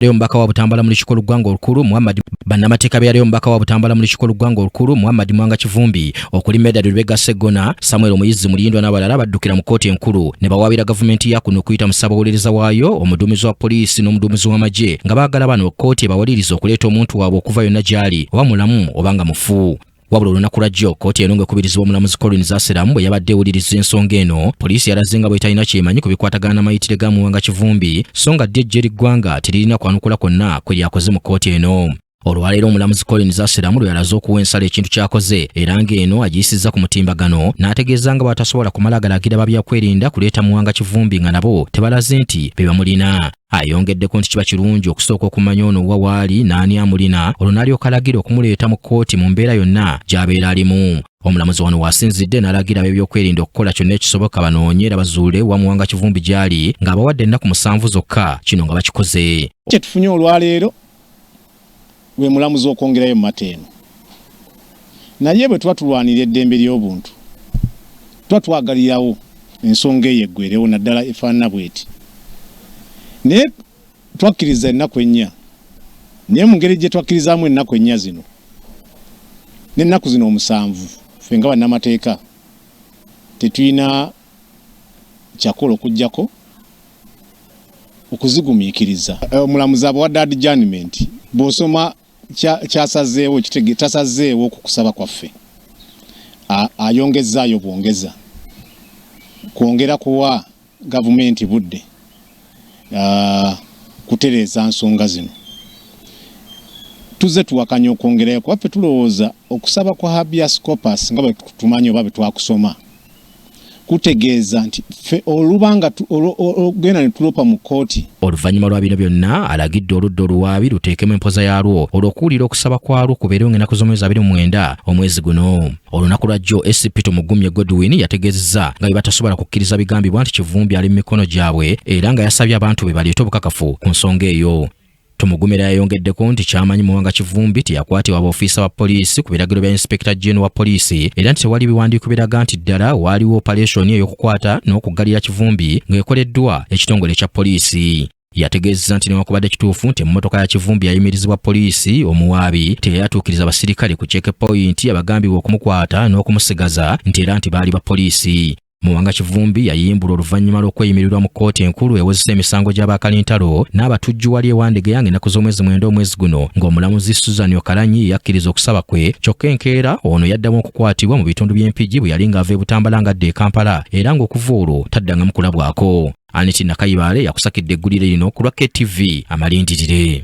Leo mbaka wa Butambala muri Kikolo Gwanga Olukulu Muhammad bannamateeka bya leo mbaka wa Butambala muri Kikolo Gwanga Olukulu Muhammad Mwanga Kivumbi okuli Medal Lubega Segona Samuel Muyizi Mulindwa n'abalala baddukira mu kooti enkulu ne bawabira gavumenti ya kuno kuyita musabawuliriza waayo omuduumizi wa poliisi n'omuduumizi w'amagye nga baagala bano kooti ebawaliriza okuleeta omuntu waabwe okuva yonna gy'ali oba mulamu obanga mufu. Wabula olunaku lwajjo kooti eno ng'ekubirizibwa omulamuzi Collins Asiramu bwe yabadde ewuliriza ensonga eno, poliisi yalaze nga bwe talina kyemanyi ku bikwatagana n'amayitire ga Mwanga Kivumbi so nga ddyo eggwanga teririna kwanukula kwonna kwe lyakoze mu kooti eno. Olwaleero omulamuzi Collins Asiramu lwe yalaze okuwa ensala ekintu ky'akoze era ng'eno agiyisizza ku mutimbagano n'ategeeza nga bw'atasobola kumala galagira babyakwerinda kuleeta Mwanga Kivumbi nga nabo tebalaze nti be bamulina. Ayongeddeko nti kiba kirungi okusooka okumanya ono wa waali n'ani amulina olwo n'alyoka alagira okumuleeta mu kooti mu mbeera yonna gy'abeera alimu. Omulamuzi wano wasinzidde n'alagira ab'ebyokwerinda okukola kyonna ekisoboka banoonye era bazuule wa Mwanga Kivumbi gy'ali ng'abawadde ennaku 7 zokka kino nga bakikoze. Kye tufunye olwaleero we mulamuzi okwongerayo mu mateeno. Naye bwe tuba tulwanira eddembe ly'obuntu tuba twagalirawo ensonga eyo eggwerewo naddala efaanana bw'eti. Naye twakkiriza ennaku ennya, naye mu ngeri gye twakkirizamu ennaku ennya zino n'ennaku zino 7 ffe nga bannamateeka tetulina kyakola okuggyako okuzigumiikiriza. Omulamuzi abawadde adjournment bw'osoma kyasazeewo tasazeewo okukusaba kwaffe ayongezaayo bwongeza kwongera kuwa gavumenti budde kutereeza nsonga zino. Tuze tuwakanya okwongerayo kwaffe tulowooza okusaba kwa habeas corpus nga bwe tumanyi oba bwe twakusoma kutegeeza nti ffe olubanga ogenda ne tulopa mu kooti. Oluvannyuma lwa bino byonna alagidde oludda oluwaabi luteekemu empoza yaalwo olw'okuwulira okusaba kwalwo kubeerewo ng'ennaku z'omwezi 29 omwezi guno. Olunaku lwajjo SCP Tumugumye Godwin yategeezezza nga bwe batasobola kukkiriza bigambibwa nti Kivumbi ali mu mikono gyabwe era nga yasabye abantu be baleete obukakafu ku nsonga eyo. Tumugumira yayongeddeko nti kyamanyi Mwanga Kivumbi teyakwatibwa abaofiisa ba poliisi ku biragiro bya Inspector General wa poliisi era nti tewali biwandiiko biraga nti ddala waaliwo operation ey'okukwata n'okuggalira Kivumbi ng'ekoleddwa ekitongole kya poliisi. Yategeezezza nti newankubadde kituufu nti emmotoka ya Kivumbi yayimirizibwa poliisi omuwaabi teyatuukiriza basirikale ku checkpoint abagambibwa okumukwata n'okumusigaza nti era nti baali ba poliisi. Mwanga Kivumbi yayimbula oluvannyuma lw'okweyimirirwa mu kooti enkulu ewozesa emisango gy'abakalintalo n'abatujju wali ewandege yange ennaku z'omwezi 9 omwezi guno ng'omulamuzi Susan Okalanyi yakkiriza okusaba kwe kyokka enkeera ono yaddamu okukwatibwa mu bitundu by'Empigi bwe yali ng'ava e Butambala ng'adda e Kampala era ng'okuva olwo taddangamu kulabwako. Aniti Nakayibaale yakusakidde eggulire lino ku lwa KTV Amalindidire.